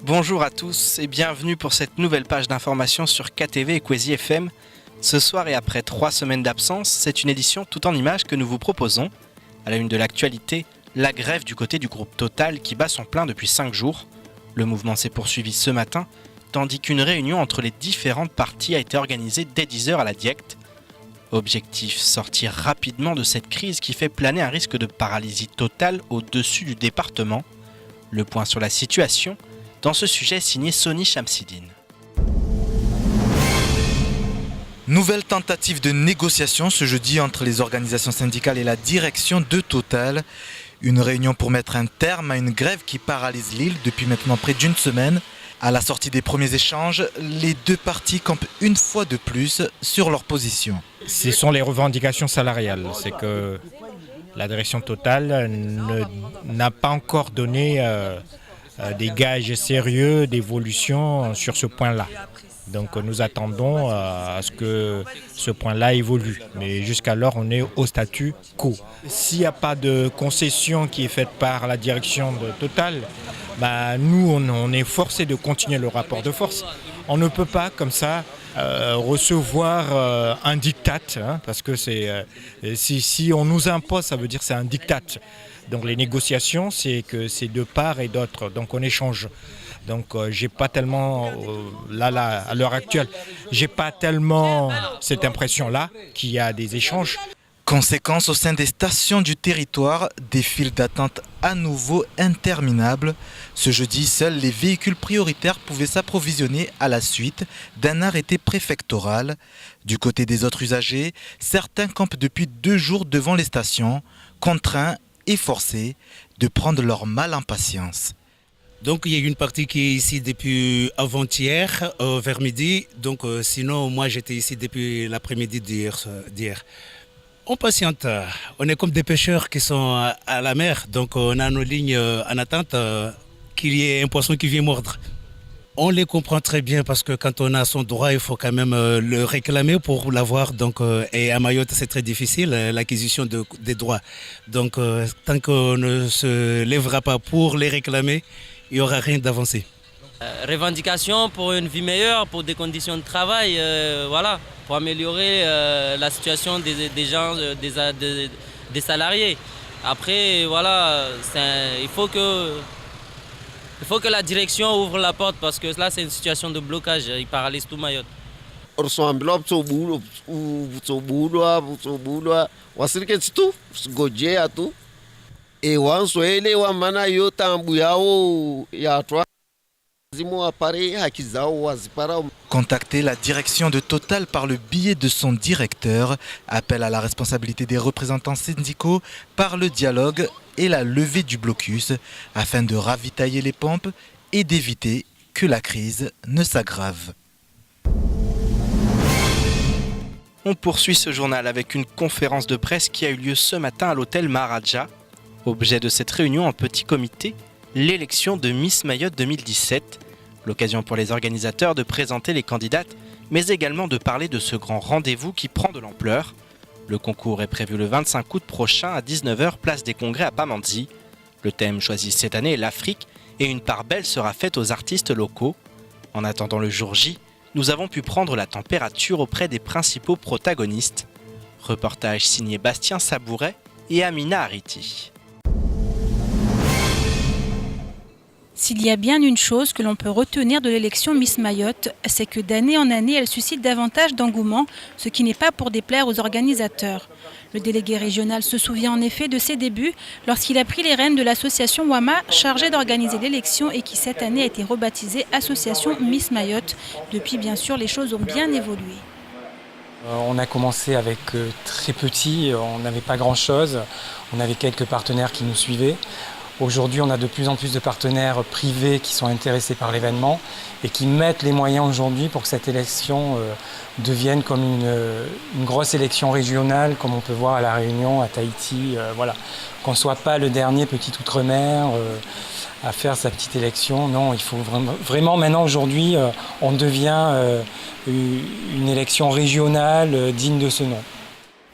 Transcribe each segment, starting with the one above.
Bonjour à tous et bienvenue pour cette nouvelle page d'information sur KTV et Kwezi FM. Ce soir et après 3 semaines d'absence, c'est une édition tout en images que nous vous proposons. À la une de l'actualité, la grève du côté du groupe Total qui bat son plein depuis 5 jours. Le mouvement s'est poursuivi ce matin, tandis qu'une réunion entre les différentes parties a été organisée dès 10h à la Diect. Objectif, sortir rapidement de cette crise qui fait planer un risque de paralysie totale au-dessus du département. Le point sur la situation, dans ce sujet signé Sony Chamsidine. Nouvelle tentative de négociation ce jeudi entre les organisations syndicales et la direction de Total. Une réunion pour mettre un terme à une grève qui paralyse l'île depuis maintenant près d'une semaine. À la sortie des premiers échanges, les deux parties campent une fois de plus sur leur position. Ce sont les revendications salariales. C'est que la direction Total n'a pas encore donné des gages sérieux d'évolution sur ce point-là. Donc nous attendons à ce que ce point-là évolue. Mais jusqu'alors, on est au statu quo. S'il n'y a pas de concession qui est faite par la direction de Total, nous, on est forcé de continuer le rapport de force. On ne peut pas, comme ça, recevoir un diktat, parce que si on nous impose, ça veut dire que c'est un diktat. Donc les négociations, c'est que c'est de part et d'autre, donc on échange. Donc j'ai pas tellement, à l'heure actuelle, j'ai pas tellement cette impression-là qu'il y a des échanges. Conséquence, au sein des stations du territoire, des files d'attente à nouveau interminables. Ce jeudi, seuls les véhicules prioritaires pouvaient s'approvisionner à la suite d'un arrêté préfectoral. Du côté des autres usagers, certains campent depuis 2 jours devant les stations, contraints et forcés de prendre leur mal en patience. Donc il y a une partie qui est ici depuis avant-hier, vers midi. Donc sinon, moi j'étais ici depuis l'après-midi d'hier. On patiente, on est comme des pêcheurs qui sont à la mer, donc on a nos lignes en attente qu'il y ait un poisson qui vient mordre. On les comprend très bien parce que quand on a son droit, il faut quand même le réclamer pour l'avoir. Donc, et à Mayotte, c'est très difficile, l'acquisition des droits. Donc tant qu'on ne se lèvera pas pour les réclamer, il n'y aura rien d'avancé. Revendication pour une vie meilleure, pour des conditions de travail, voilà, pour améliorer la situation des gens, des salariés. Après, voilà, il faut que la direction ouvre la porte parce que là, c'est une situation de blocage, il paralyse tout Mayotte. Contacter la direction de Total par le biais de son directeur, appel à la responsabilité des représentants syndicaux par le dialogue et la levée du blocus afin de ravitailler les pompes et d'éviter que la crise ne s'aggrave. On poursuit ce journal avec une conférence de presse qui a eu lieu ce matin à l'hôtel Maharaja. Objet de cette réunion en petit comité, l'élection de Miss Mayotte 2017. L'occasion pour les organisateurs de présenter les candidates, mais également de parler de ce grand rendez-vous qui prend de l'ampleur. Le concours est prévu le 25 août prochain à 19h, place des Congrès à Pamandzi. Le thème choisi cette année est l'Afrique et une part belle sera faite aux artistes locaux. En attendant le jour J, nous avons pu prendre la température auprès des principaux protagonistes. Reportage signé Bastien Sabouret et Amina Ariti. S'il y a bien une chose que l'on peut retenir de l'élection Miss Mayotte, c'est que d'année en année, elle suscite davantage d'engouement, ce qui n'est pas pour déplaire aux organisateurs. Le délégué régional se souvient en effet de ses débuts lorsqu'il a pris les rênes de l'association WAMA chargée d'organiser l'élection et qui cette année a été rebaptisée Association Miss Mayotte. Depuis, bien sûr, les choses ont bien évolué. On a commencé avec très petit, on n'avait pas grand-chose, on avait quelques partenaires qui nous suivaient. Aujourd'hui, on a de plus en plus de partenaires privés qui sont intéressés par l'événement et qui mettent les moyens aujourd'hui pour que cette élection devienne comme une grosse élection régionale, comme on peut voir à La Réunion, à Tahiti, voilà. Qu'on ne soit pas le dernier petit outre-mer à faire sa petite élection. Non, il faut vraiment maintenant, aujourd'hui, on devient une élection régionale digne de ce nom.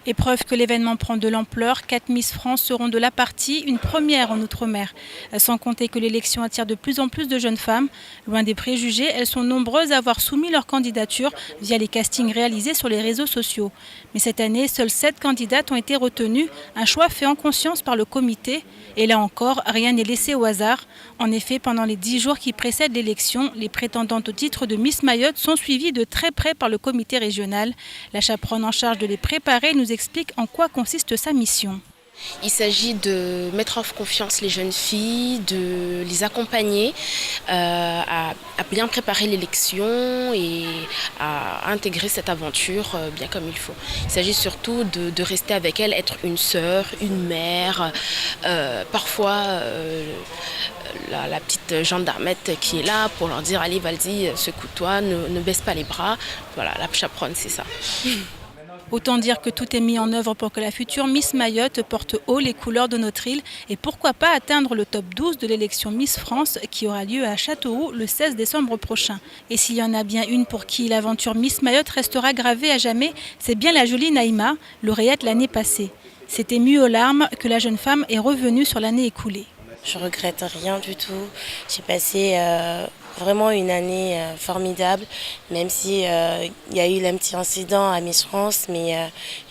Et preuve que l'événement prend de l'ampleur, 4 Miss France seront de la partie, une première en Outre-mer. Sans compter que l'élection attire de plus en plus de jeunes femmes. Loin des préjugés, elles sont nombreuses à avoir soumis leur candidature via les castings réalisés sur les réseaux sociaux. Mais cette année, seules 7 candidates ont été retenues, un choix fait en conscience par le comité. Et là encore, rien n'est laissé au hasard. En effet, pendant les 10 jours qui précèdent l'élection, les prétendantes au titre de Miss Mayotte sont suivies de très près par le comité régional. La chaperonne en charge de les préparer nous explique en quoi consiste sa mission. Il s'agit de mettre en confiance les jeunes filles, de les accompagner à bien préparer l'élection et à intégrer cette aventure bien comme il faut. Il s'agit surtout de rester avec elles, être une sœur, une mère, parfois la petite gendarmette qui est là pour leur dire « Allez, vas-y, secoue-toi, ne baisse pas les bras ». Voilà, la chaperonne, c'est ça. Autant dire que tout est mis en œuvre pour que la future Miss Mayotte porte haut les couleurs de notre île et pourquoi pas atteindre le top 12 de l'élection Miss France qui aura lieu à Châteauroux le 16 décembre prochain. Et s'il y en a bien une pour qui l'aventure Miss Mayotte restera gravée à jamais, c'est bien la jolie Naïma, lauréate l'année passée. C'est ému aux larmes que la jeune femme est revenue sur l'année écoulée. Je regrette rien du tout. J'ai passé vraiment une année formidable, même si il y a eu un petit incident à Miss France, mais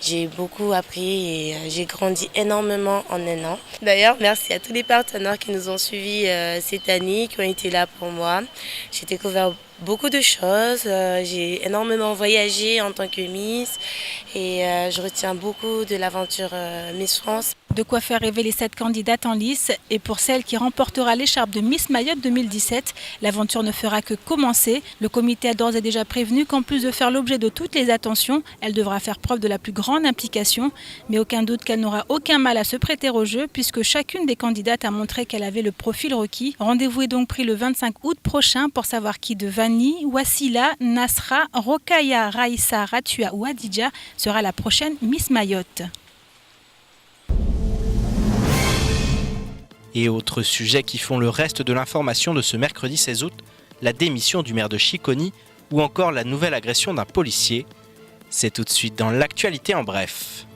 j'ai beaucoup appris et j'ai grandi énormément en un an. D'ailleurs, merci à tous les partenaires qui nous ont suivis cette année, qui ont été là pour moi. J'ai découvert beaucoup de choses, j'ai énormément voyagé en tant que Miss et je retiens beaucoup de l'aventure Miss France. De quoi faire rêver les 7 candidates en lice et pour celle qui remportera l'écharpe de Miss Mayotte 2017, l'aventure ne fera que commencer. Le comité a d'ores et déjà prévenu qu'en plus de faire l'objet de toutes les attentions, elle devra faire preuve de la plus grande implication. Mais aucun doute qu'elle n'aura aucun mal à se prêter au jeu puisque chacune des candidates a montré qu'elle avait le profil requis. Rendez-vous est donc pris le 25 août prochain pour savoir qui de Vani, Wassila, Nasra, Rokaya, Raïssa, Ratua ou Adidja sera la prochaine Miss Mayotte. Et autres sujets qui font le reste de l'information de ce mercredi 16 août, la démission du maire de Chiconi ou encore la nouvelle agression d'un policier. C'est tout de suite dans l'actualité en bref.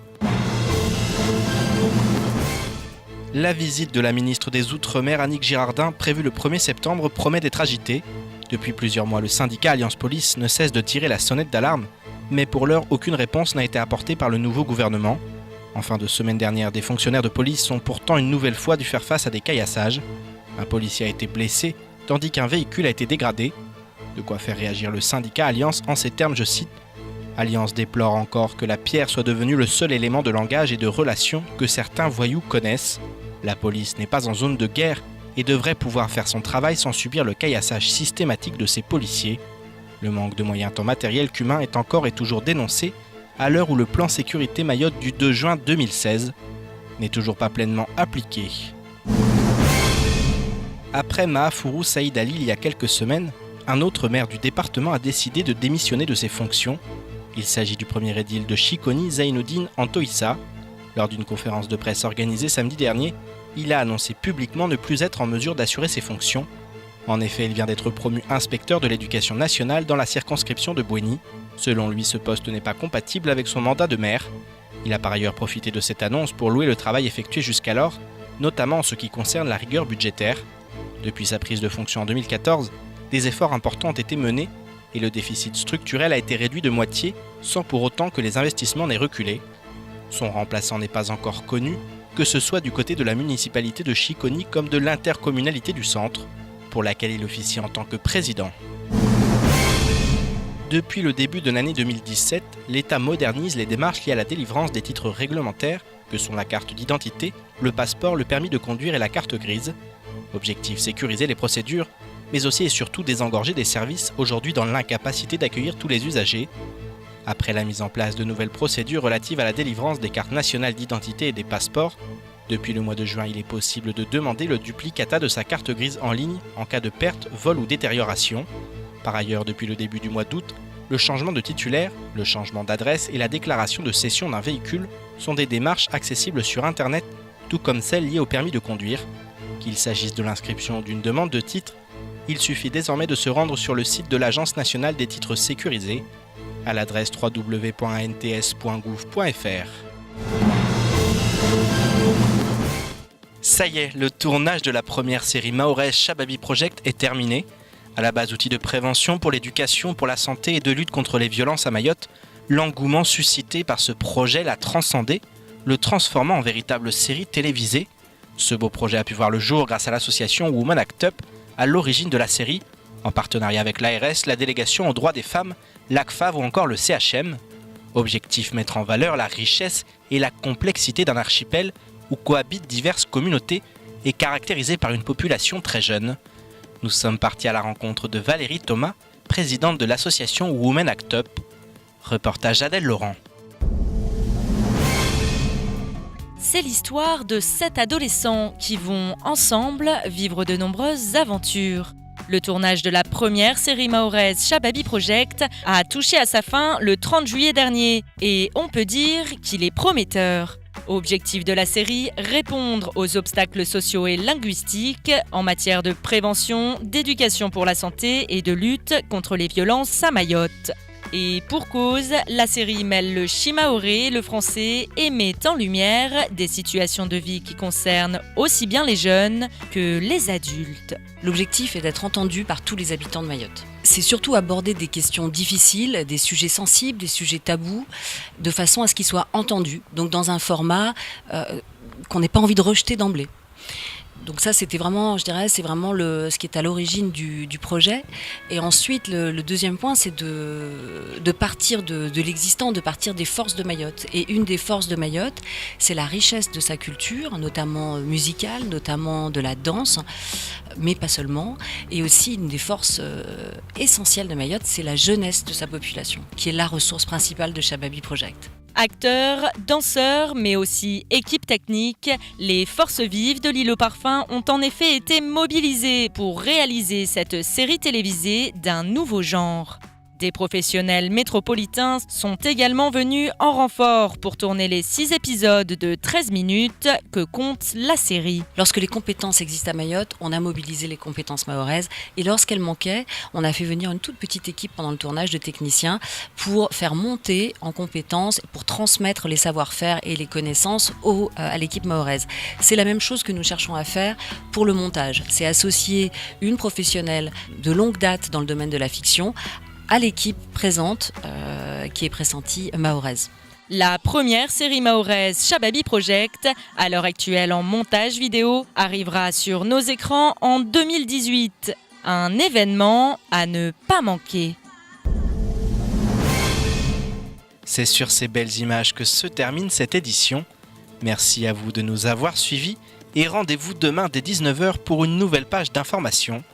La visite de la ministre des Outre-mer Annick Girardin, prévue le 1er septembre, promet d'être agitée. Depuis plusieurs mois, le syndicat Alliance Police ne cesse de tirer la sonnette d'alarme, mais pour l'heure, aucune réponse n'a été apportée par le nouveau gouvernement. En fin de semaine dernière, des fonctionnaires de police ont pourtant une nouvelle fois dû faire face à des caillassages. Un policier a été blessé, tandis qu'un véhicule a été dégradé. De quoi faire réagir le syndicat Alliance en ces termes, je cite. Alliance déplore encore que la pierre soit devenue le seul élément de langage et de relation que certains voyous connaissent. La police n'est pas en zone de guerre et devrait pouvoir faire son travail sans subir le caillassage systématique de ses policiers. Le manque de moyens tant matériels qu'humains est encore et toujours dénoncé à l'heure où le plan sécurité Mayotte du 2 juin 2016 n'est toujours pas pleinement appliqué. Après Mahafourou Saïd Ali il y a quelques semaines, un autre maire du département a décidé de démissionner de ses fonctions. Il s'agit du premier édile de Chiconi, Zainuddin Antoïssa. Lors d'une conférence de presse organisée samedi dernier, il a annoncé publiquement ne plus être en mesure d'assurer ses fonctions. En effet, il vient d'être promu inspecteur de l'éducation nationale dans la circonscription de Bouéni. Selon lui, ce poste n'est pas compatible avec son mandat de maire. Il a par ailleurs profité de cette annonce pour louer le travail effectué jusqu'alors, notamment en ce qui concerne la rigueur budgétaire. Depuis sa prise de fonction en 2014, des efforts importants ont été menés et le déficit structurel a été réduit de moitié, sans pour autant que les investissements n'aient reculé. Son remplaçant n'est pas encore connu, que ce soit du côté de la municipalité de Chiconi comme de l'intercommunalité du centre, pour laquelle il officie en tant que président. Depuis le début de l'année 2017, l'État modernise les démarches liées à la délivrance des titres réglementaires, que sont la carte d'identité, le passeport, le permis de conduire et la carte grise. Objectif, sécuriser les procédures, mais aussi et surtout désengorger des services aujourd'hui dans l'incapacité d'accueillir tous les usagers. Après la mise en place de nouvelles procédures relatives à la délivrance des cartes nationales d'identité et des passeports, depuis le mois de juin, il est possible de demander le duplicata de sa carte grise en ligne en cas de perte, vol ou détérioration. Par ailleurs, depuis le début du mois d'août, le changement de titulaire, le changement d'adresse et la déclaration de cession d'un véhicule sont des démarches accessibles sur Internet, tout comme celles liées au permis de conduire. Qu'il s'agisse de l'inscription d'une demande de titre, il suffit désormais de se rendre sur le site de l'Agence nationale des titres sécurisés à l'adresse www.ants.gouv.fr. Ça y est, le tournage de la première série mahoraise Shababy Project est terminé. À la base outil de prévention pour l'éducation, pour la santé et de lutte contre les violences à Mayotte, l'engouement suscité par ce projet l'a transcendé, le transformant en véritable série télévisée. Ce beau projet a pu voir le jour grâce à l'association Women Act Up, à l'origine de la série, en partenariat avec l'ARS, la délégation aux droits des femmes, l'ACFAV ou encore le CHM. Objectif: mettre en valeur la richesse et la complexité d'un archipel où cohabitent diverses communautés et caractérisé par une population très jeune. Nous sommes partis à la rencontre de Valérie Thomas, présidente de l'association Women Act Up. Reportage Adèle Laurent. C'est l'histoire de 7 adolescents qui vont ensemble vivre de nombreuses aventures. Le tournage de la première série mahoraise Shababy Project a touché à sa fin le 30 juillet dernier et on peut dire qu'il est prometteur. Objectif de la série, répondre aux obstacles sociaux et linguistiques en matière de prévention, d'éducation pour la santé et de lutte contre les violences à Mayotte. Et pour cause, la série mêle le shimaoré, le français, et met en lumière des situations de vie qui concernent aussi bien les jeunes que les adultes. L'objectif est d'être entendu par tous les habitants de Mayotte. C'est surtout aborder des questions difficiles, des sujets sensibles, des sujets tabous, de façon à ce qu'ils soient entendus, donc dans un format qu'on n'ait pas envie de rejeter d'emblée. Donc ça, c'était vraiment, je dirais, c'est vraiment ce qui est à l'origine du projet. Et ensuite, le deuxième point, c'est de partir de l'existant, de partir des forces de Mayotte. Et une des forces de Mayotte, c'est la richesse de sa culture, notamment musicale, notamment de la danse, mais pas seulement. Et aussi, une des forces essentielles de Mayotte, c'est la jeunesse de sa population, qui est la ressource principale de Shababy Project. Acteurs, danseurs, mais aussi équipe technique, les forces vives de l'île au parfum ont en effet été mobilisées pour réaliser cette série télévisée d'un nouveau genre. Des professionnels métropolitains sont également venus en renfort pour tourner les 6 épisodes de 13 minutes que compte la série. Lorsque les compétences existent à Mayotte, on a mobilisé les compétences mahoraises et lorsqu'elles manquaient, on a fait venir une toute petite équipe pendant le tournage de techniciens pour faire monter en compétences, pour transmettre les savoir-faire et les connaissances à l'équipe mahoraise. C'est la même chose que nous cherchons à faire pour le montage. C'est associer une professionnelle de longue date dans le domaine de la fiction à l'équipe présente qui est pressentie mahoraise. La première série mahoraise Shababy Project, à l'heure actuelle en montage vidéo, arrivera sur nos écrans en 2018. Un événement à ne pas manquer. C'est sur ces belles images que se termine cette édition. Merci à vous de nous avoir suivis et rendez-vous demain dès 19h pour une nouvelle page d'information.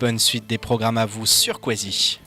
Bonne suite des programmes à vous sur Kwezi.